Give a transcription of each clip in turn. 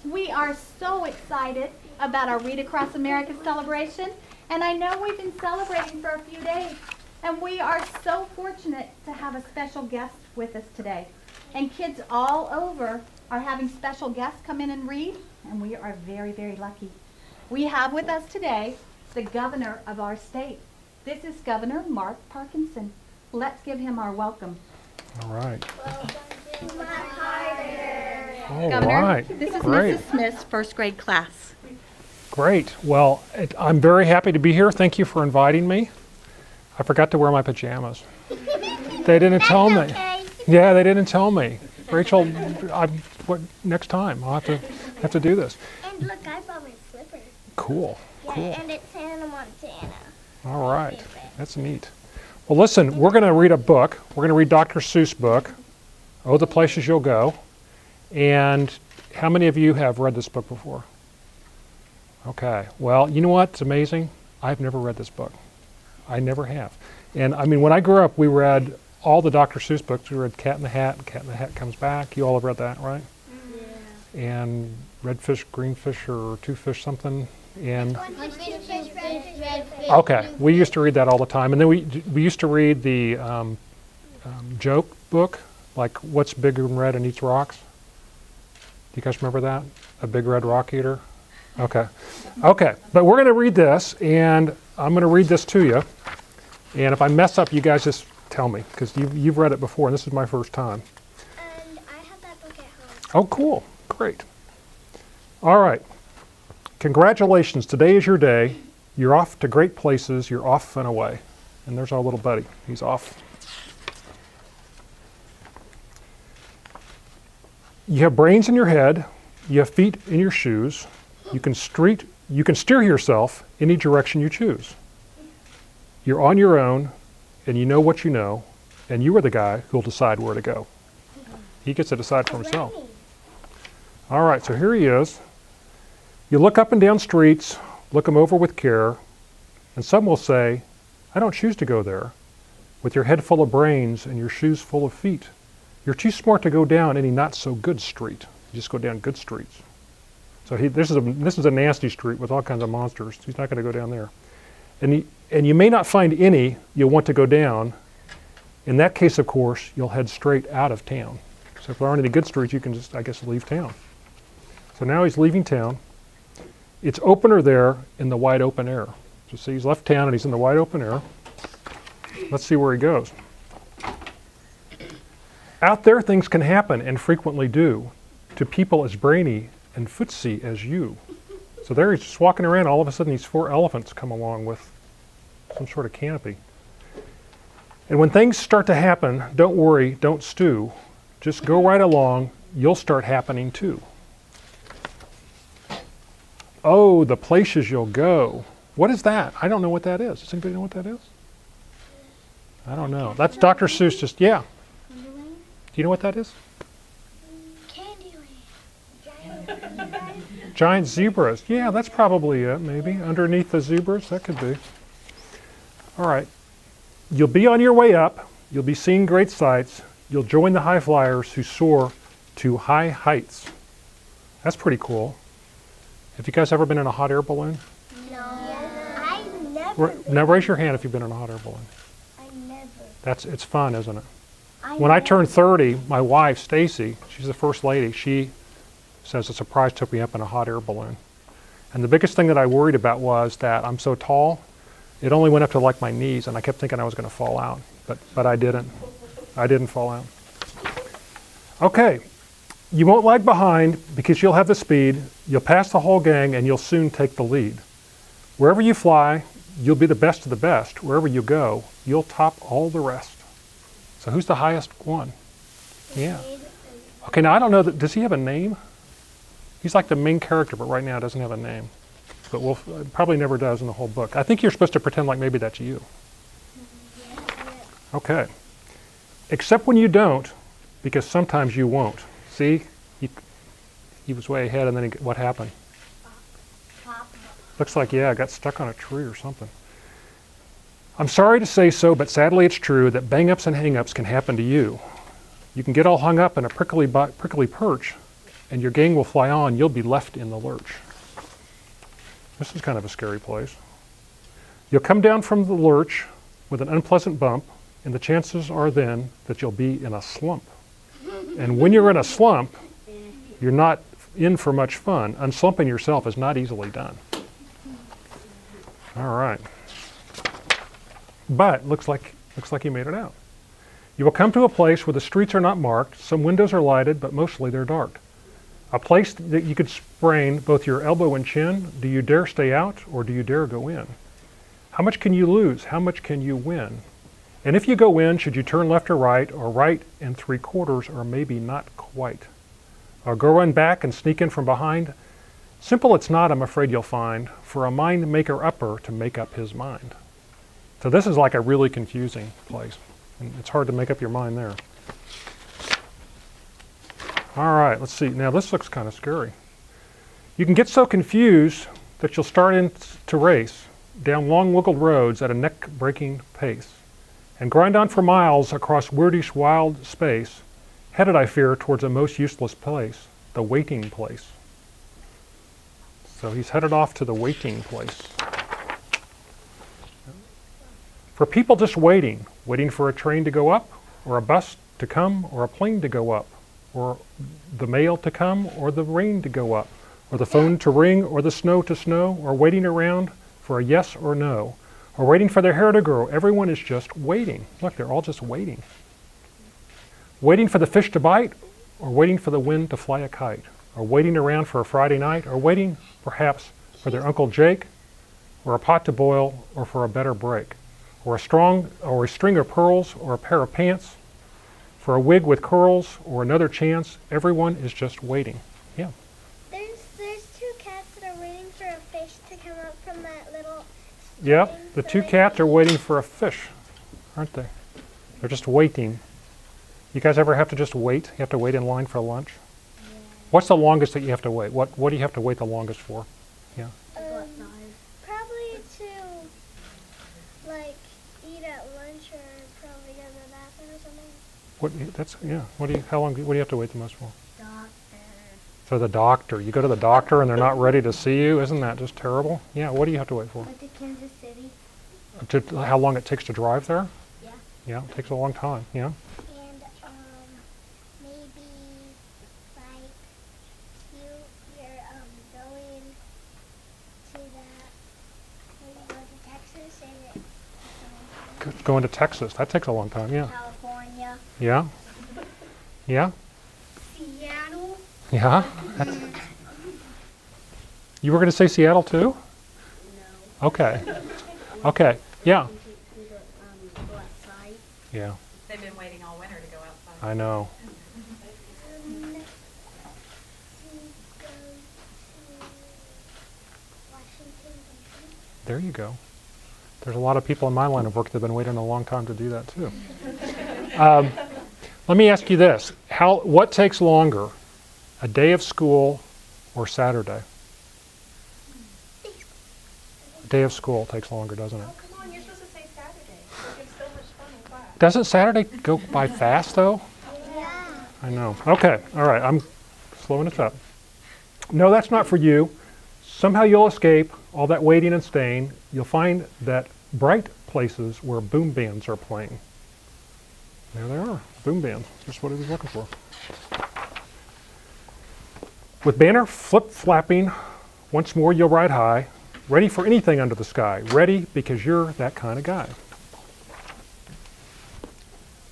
We are so excited about our Read Across America celebration, and I know we've been celebrating for a few days, and we are so fortunate to have a special guest with us today. And kids all over are having special guests come in and read, and we are very, very lucky. We have with us today the governor of our state. This is Governor Mark Parkinson. Let's give him our welcome. All right. Welcome to my Carter. All Governor, right. this is Great. Mrs. Smith's first grade class. Great. Well, I'm very happy to be here. Thank you for inviting me. I forgot to wear my pajamas. They didn't tell me. Okay. Yeah, they didn't tell me. Rachel, next time I'll have to do this. And look, I brought my slippers. Cool. Yeah, Cool. and it's Hannah Montana. All right. That's neat. Well, listen, we're going to read a book. We're going to read Dr. Seuss' book, Oh, the Places You'll Go. And how many of you have read this book before? Okay. Well, you know what? It's amazing. I've never read this book. I never have. And I mean, when I grew up, we read all the Dr. Seuss books. We read Cat in the Hat, Cat in the Hat Comes Back. You all have read that, right? Yeah. And Red Fish, Green Fish, or Two Fish something. And One fish, two fish, red fish. okay, we used to read that all the time. And then we used to read the joke book, like What's Big and Red and Eats Rocks? Do you guys remember that? A Big Red Rock Eater? Okay. Okay, but we're going to read this, and I'm going to read this to you. And if I mess up, you guys just tell me, because you've read it before, and this is my first time. And I have that book at home. Oh, cool. Great. All right. Congratulations. Today is your day. You're off to great places. You're off and away. And there's our little buddy. He's off. You have brains in your head. You have feet in your shoes. You can steer yourself any direction you choose. You're on your own, and you know what you know, and you are the guy who'll decide where to go. He gets to decide for himself. All right, so here he is. You look up and down streets, look them over with care, and some will say, I don't choose to go there. With your head full of brains and your shoes full of feet, you're too smart to go down any not-so-good street. You just go down good streets. So this is a nasty street with all kinds of monsters. He's not going to go down there. And you may not find any you'll want to go down. In that case, of course, you'll head straight out of town. So if there aren't any good streets, you can just, I guess, leave town. So now he's leaving town. It's opener there in the wide open air. So see, he's left town and he's in the wide open air. Let's see where he goes. Out there, things can happen, and frequently do, to people as brainy and footsy as you. So there he's just walking around. All of a sudden, these 4 elephants come along with some sort of canopy. And when things start to happen, don't worry, don't stew. Just go right along. You'll start happening too. Oh, the places you'll go. What is that? I don't know what that is. Does anybody know what that is? I don't know. That's Dr. Seuss just, yeah. Do you know what that is? Candyland. Giant zebras. Yeah, that's probably it, maybe. Underneath the zebras, that could be. All right. You'll be on your way up. You'll be seeing great sights. You'll join the high flyers who soar to high heights. That's pretty cool. Have you guys ever been in a hot air balloon? No. I never. Now raise your hand if you've been in a hot air balloon. I never. It's fun, isn't it? When I turned 30, my wife, Stacy, she's the first lady, she says a surprise took me up in a hot air balloon. And the biggest thing that I worried about was that I'm so tall, it only went up to like my knees, and I kept thinking I was going to fall out. But I didn't. I didn't fall out. Okay. You won't lag behind because you'll have the speed. You'll pass the whole gang, and you'll soon take the lead. Wherever you fly, you'll be the best of the best. Wherever you go, you'll top all the rest. So who's the highest one? Yeah. Okay, now I don't know, does he have a name? He's like the main character, but right now doesn't have a name. But probably never does in the whole book. I think you're supposed to pretend like maybe that's you. Okay. Except when you don't, because sometimes you won't. See? He was way ahead, and then what happened? Looks like, yeah, got stuck on a tree or something. I'm sorry to say so, but sadly it's true that bang-ups and hang-ups can happen to you. You can get all hung up in a prickly perch, and your gang will fly on, you'll be left in the lurch. This is kind of a scary place. You'll come down from the lurch with an unpleasant bump, and the chances are then that you'll be in a slump. And when you're in a slump, you're not in for much fun. Unslumping yourself is not easily done. All right. But looks like you made it out. You will come to a place where the streets are not marked, some windows are lighted, but mostly they're dark. A place that you could sprain both your elbow and chin. Do you dare stay out, or do you dare go in? How much can you lose? How much can you win? And if you go in, should you turn left or right 3/4, or maybe not quite? Or go run back and sneak in from behind? Simple it's not, I'm afraid you'll find, for a mind maker upper to make up his mind. So this is like a really confusing place. And it's hard to make up your mind there. All right, let's see. Now this looks kind of scary. You can get so confused that you'll start to race down long wiggled roads at a neck-breaking pace and grind on for miles across weirdish wild space, headed, I fear, towards a most useless place, the waiting place. So he's headed off to the waiting place. For people just waiting for a train to go up, or a bus to come, or a plane to go up, or the mail to come, or the rain to go up, or the phone to ring, or the snow to snow, or waiting around for a yes or no, or waiting for their hair to grow. Everyone is just waiting. Look, they're all just waiting. Waiting for the fish to bite, or waiting for the wind to fly a kite, or waiting around for a Friday night, or waiting, perhaps, for their Uncle Jake, or a pot to boil, or for a better break, or a string of pearls, or a pair of pants, for a wig with curls, or another chance. Everyone is just waiting. Yeah. There's two cats that are waiting for a fish to come up from that little. Yeah, the two cats are waiting for a fish, aren't they? They're just waiting. You guys ever have to just wait? You have to wait in line for lunch? Yeah. What's the longest that you have to wait? What do you have to wait the longest for? Yeah. Probably to like eat at lunch or probably go to the bathroom or something. What do you have to wait the most for? Doctor. So the doctor. You go to the doctor and they're not ready to see you. Isn't that just terrible? Yeah. What do you have to wait for? Like to Kansas City. How long it takes to drive there? Yeah. Yeah, it takes a long time. Yeah. And maybe like you're going to that. Maybe go to Texas and Going to Texas. That takes a long time. Yeah. California. Yeah. Yeah. Seattle. Yeah. You were going to say Seattle too? No. Okay. Okay. Yeah. Go outside. Yeah. They've been waiting all winter to go outside. I know. There you go. There's a lot of people in my line of work that have been waiting a long time to do that too. Let me ask you this. What takes longer, a day of school or Saturday? A day of school takes longer, doesn't it? Oh, come on, you're supposed to say Saturday. You have so much fun in class. Doesn't Saturday go by fast though? Yeah. I know. Okay. All right. I'm slowing it up. No, that's not for you. Somehow you'll escape all that waiting and staying. You'll find that bright places where boom bands are playing. There they are, boom bands. Just what he was looking for. With banner flip-flapping, once more you'll ride high, ready for anything under the sky. Ready because you're that kind of guy.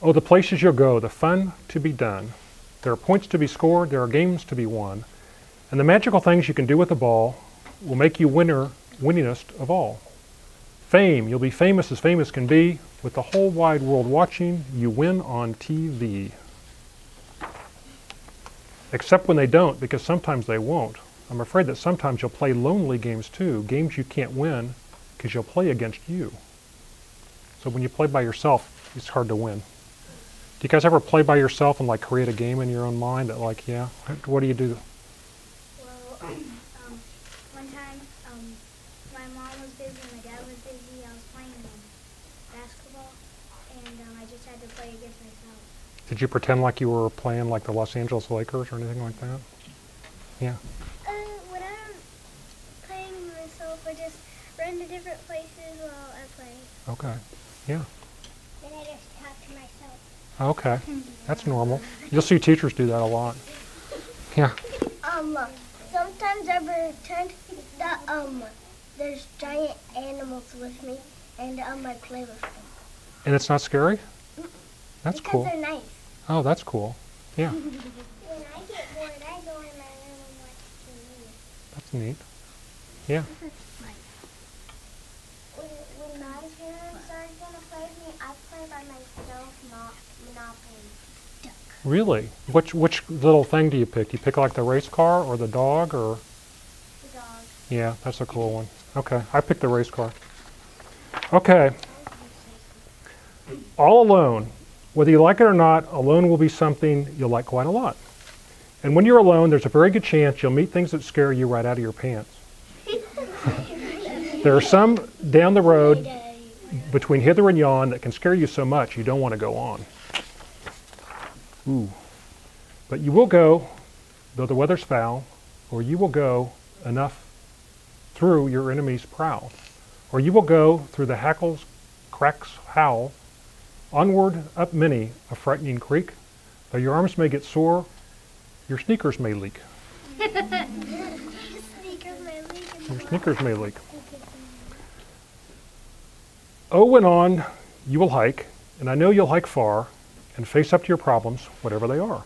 Oh, the places you'll go, the fun to be done. There are points to be scored, there are games to be won. And the magical things you can do with the ball will make you winningest of all. Fame, you'll be famous as famous can be. With the whole wide world watching, you win on TV. Except when they don't, because sometimes they won't. I'm afraid that sometimes you'll play lonely games too, games you can't win because you'll play against you. So when you play by yourself, it's hard to win. Do you guys ever play by yourself and like create a game in your own mind that like, yeah, what do you do? Well, one time, my mom was busy and my dad was busy. I was playing basketball, and I just had to play against myself. Did you pretend like you were playing like the Los Angeles Lakers or anything like that? Yeah. When I'm playing myself, I just run to different places while I play. Okay. Yeah. Then I just talk to myself. Okay. That's normal. You'll see teachers do that a lot. Yeah. Sometimes I pretend that there's giant animals with me, and I play with them. And it's not scary? That's Because cool. they're nice. Oh, that's cool. Yeah. When I get bored, I go in my room and watch TV. That's neat. Yeah. When my parents are gonna play with me, I play by myself, not Monopoly. Duck. Really? Which little thing do you pick? Do you pick like the race car or the dog or? The dog. Yeah, that's a cool one. Okay, I picked the race car. Okay. All alone. Whether you like it or not, alone will be something you'll like quite a lot. And when you're alone, there's a very good chance you'll meet things that scare you right out of your pants. There are some down the road between hither and yon that can scare you so much you don't want to go on. Ooh. But you will go, though the weather's foul, or you will go enough through your enemy's prow, or you will go through the hackles, cracks, howl, onward up many a frightening creek, though your arms may get sore, your sneakers may leak. Your sneakers may leak. Oh, and on you will hike, and I know you'll hike far, and face up to your problems, whatever they are.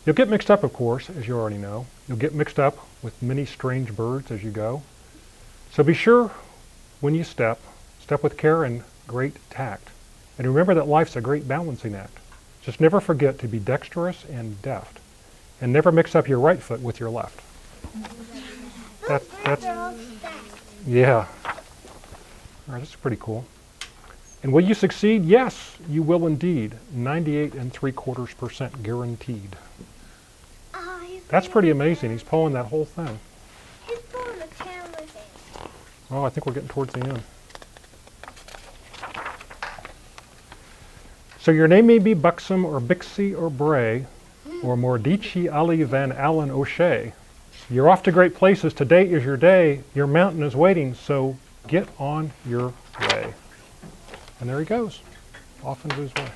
You'll get mixed up, of course, as you already know. You'll get mixed up with many strange birds as you go. So be sure when you step with care and great tact. And remember that life's a great balancing act. Just never forget to be dexterous and deft. And never mix up your right foot with your left. That's yeah. All right, that's pretty cool. And will you succeed? Yes, you will indeed. 98.75% guaranteed. That's pretty amazing. He's pulling that whole thing. He's pulling the camera thing. Oh, I think we're getting towards the end. So your name may be Buxom or Bixie or Bray or Mordici Ali Van Allen O'Shea. You're off to great places. Today is your day. Your mountain is waiting, so get on your way. And there he goes, off into his way.